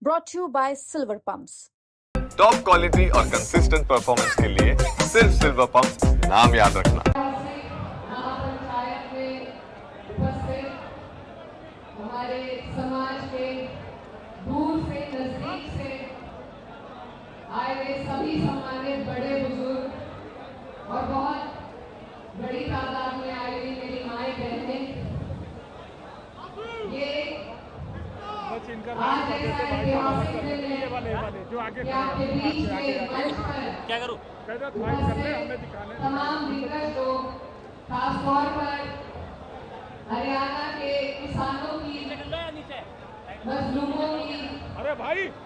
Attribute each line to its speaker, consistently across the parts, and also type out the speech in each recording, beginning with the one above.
Speaker 1: brought to you by Silver Pumps.
Speaker 2: Top quality और consistent performance के लिए सिर्फ सिल्वर पंप्स नाम याद रखना।
Speaker 3: महापंचायत में उपस्थित हमारे समाज के दूर से नजदीक से आए हुए सभी सम्मानित बड़े बुजुर्ग और बहुत बड़ी तादाद में आई हुई मेरी माएँ बहनें, ये आज ऐसा ऐतिहासिक दिन है कि आपके बीच में मंच पर उपस्थित तमाम दिग्गज लोग, खासतौर पर हरियाणा के किसानों की, मजलूमों की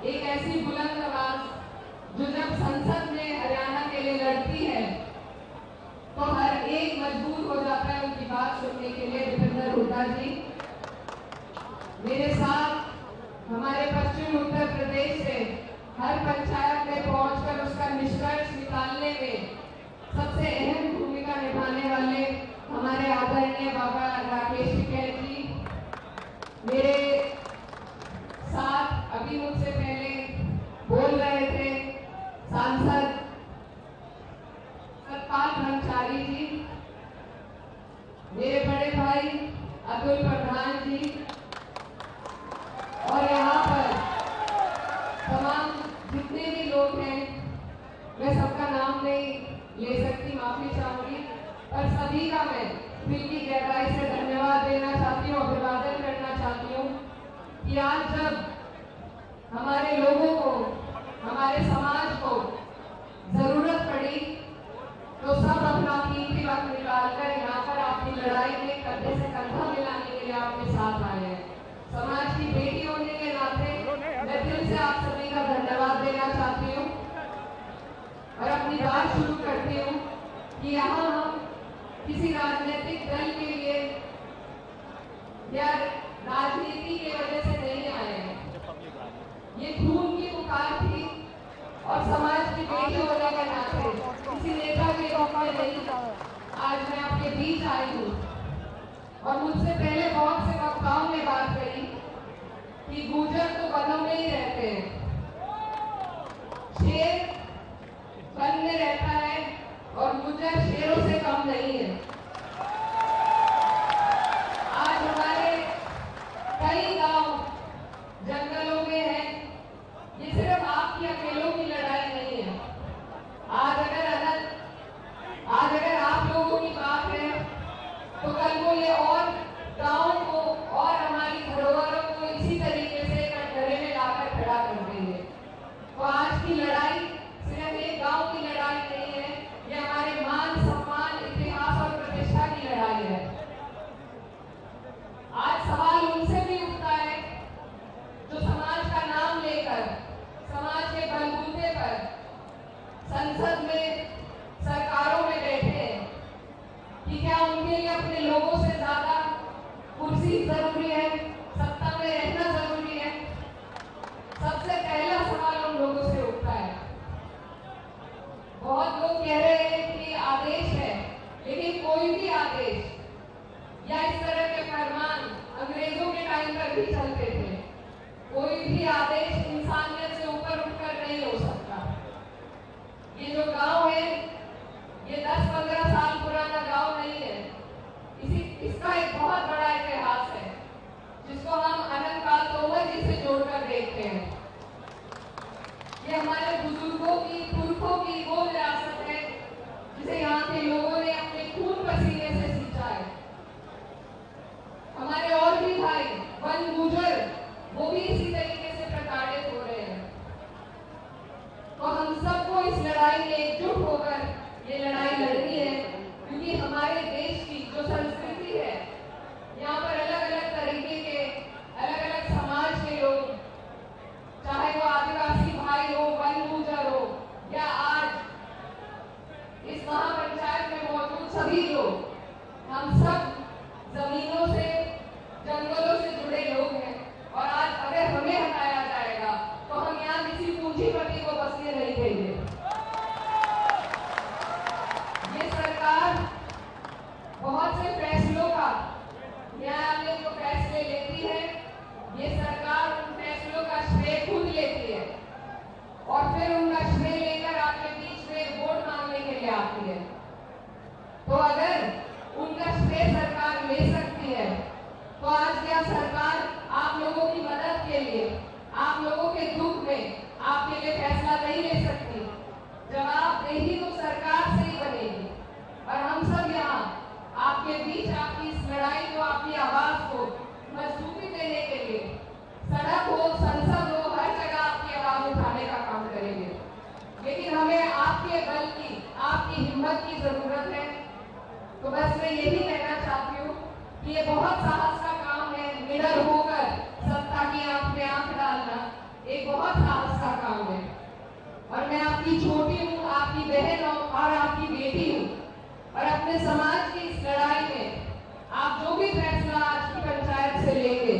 Speaker 3: एक ऐसी बुलंद आवाज जो जब संसद में हरियाणा के लिए लड़ती है तो हर एक मजबूर हो जाता है उनकी बात सुनने के लिए। दीपेंद्र हुड्डा जी मेरे साथ हमारे पश्चिम उत्तर प्रदेश से हर पंचायत में पहुंचकर उसका निष्कर्ष निकालने में सबसे अहम भूमिका निभाने वाले हमारे आदरणीय बाबा राकेश टिकैत जी, मेरे साथ अभी मुझसे पहले बोल रहे थे सांसद सतपाल ब्रह्मचारी जी, मेरे बड़े भाई अतुल प्रधान जी, और यहाँ पर तमाम जितने भी लोग हैं, मैं सबका नाम नहीं ले सकती, माफी चाहूंगी, पर सभी का मैं दिल की गहराई से धन्यवाद देना चाहती हूँ, अभिवादन करना चाहती हूँ कि आज जब हमारे लोगों को, हमारे समाज को जरूरत पड़ी तो सब अपना कीमती वक्त निकालकर यहाँ पर आपकी लड़ाई में कंधे से कंधा मिलाने के लिए आपके साथ आए हैं। समाज की बेटी होने के नाते मैं दिल से आप सभी का धन्यवाद देना चाहती हूँ और अपनी बात शुरू करती हूँ कि यहाँ हम किसी राजनीतिक दल के लिए या राजनीति की वजह से नहीं आए हैं। ये खून की पुकार थी और समाज की बेटी होने के नाते किसी नेता के रूप में नहीं, आज मैं आपके बीच आई हूँ। और मुझसे पहले बहुत से वक्ताओं ने बात कही कि गुर्जर तो वनों में ही रहते हैं, शेर वन में रहता है और गुर्जर शेरों से कम नहीं है। आज हमारे कई गांव जंगलों में हैं, ये सिर्फ आपकी अकेलों की लड़ाई नहीं है। आज अगर आप लोगों की बात है तो कल को ये और गाँव को और हमारी धरोहरों को इसी तरीके से कटघरे में लाकर खड़ा कर देंगे। तो आज की लड़ाई सिर्फ एक गांव की लड़ाई नहीं है, ये हमारे मान सम्मान, इतिहास और प्रतिष्ठा की लड़ाई है। आज सवाल उनसे भी उठता है जो समाज का नाम लेकर समाज के बलबूते पर संसद में, सरकारों में बैठे हैं कि क्या उनके लिए अपने लोगों से ज्यादा कुर्सी जरूरी है, सत्ता में रहना जरूरी है? सबसे पहला सवाल उन लोगों से उठता है। बहुत लोग कह रहे हैं कि आदेश है, लेकिन कोई भी आदेश या इस तरह के फरमान अंग्रेजों के टाइम पर भी चलते थे। कोई भी आदेश इंसानियत से ऊपर उठकर नहीं हो सकता। ये जो गांव है ये 10-15 साल पुराना गांव नहीं है, इसका एक बहुत बड़ा इतिहास है जिसको हम अनंतकाल तोमर जी से जोड़कर देखते हैं। ये हमारे बुजुर्गों की, पुरखों की वो विरासत है जिसे यहाँ के लोगों ने अपने खून पसीने से सींचा है। हमारे और भी भाई वन गुर्जर वो भी इसी तरीके से प्रताड़ित हो रहे हैं। तो हम सबको इस लड़ाई में एकजुट तो अगर उनका श्रेय सरकार ले सकती है, तो आज क्या सरकार आप लोगों की मदद के लिए, आप लोगों के दुख में आपके लिए फैसला नहीं ले सकती? जवाबदेही तो सरकार से ही बनेगी। और हम सब यहाँ आपके बीच आपकी इस लड़ाई को, आपकी आवाज को मजबूती देने के लिए सड़क हो, संसद हो, हर जगह आपकी आवाज उठाने का काम करेंगे। लेकिन हमें आपके बल की, आपकी हिम्मत की जरूरत है। तो बस मैं यही कहना चाहती हूँ कि ये बहुत साहस का काम है। निडर होकर सत्ता की आंख में आंख डालना एक बहुत साहस का काम है। और मैं आपकी छोटी हूँ, आपकी बहन हूँ और आपकी बेटी हूँ। और अपने समाज की इस लड़ाई में आप जो भी फैसला आज की पंचायत से लेंगे,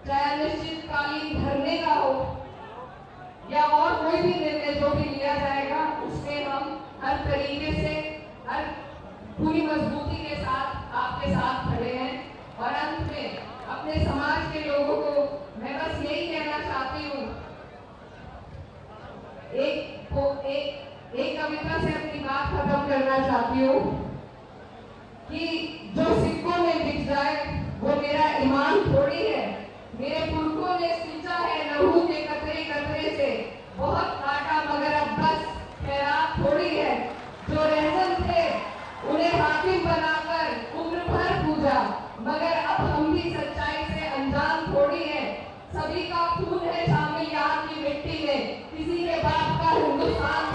Speaker 3: चाहे अनिश्चितकालीन धरने का हो या और कोई भी निर्णय जो भी लिया जाएगा, उसमें हम हर तरीके से, हर पूरी मजबूती के साथ आपके साथ खड़े हैं। और अंत में अपने समाज के लोगों को मैं बस यही कहना चाहती हूँ, एक कविता से अपनी बात खत्म करना चाहती हूँ कि जो सिक्कों में बिक जाए वो मेरा ईमान थोड़ी है। मेरे पुरखों ने सींचा है लहू के कतरे कतरे से, बहुत काटा मगर अब बस खैरात थोड़ी है। जो रहमत थे उन्हें हाकिम बनाकर उम्र भर पूजा, मगर अब हम भी सच्चाई से अनजान थोड़ी है। सभी का खून है शामिल यहाँ की मिट्टी में, किसी के बाप का हिंदुस्तान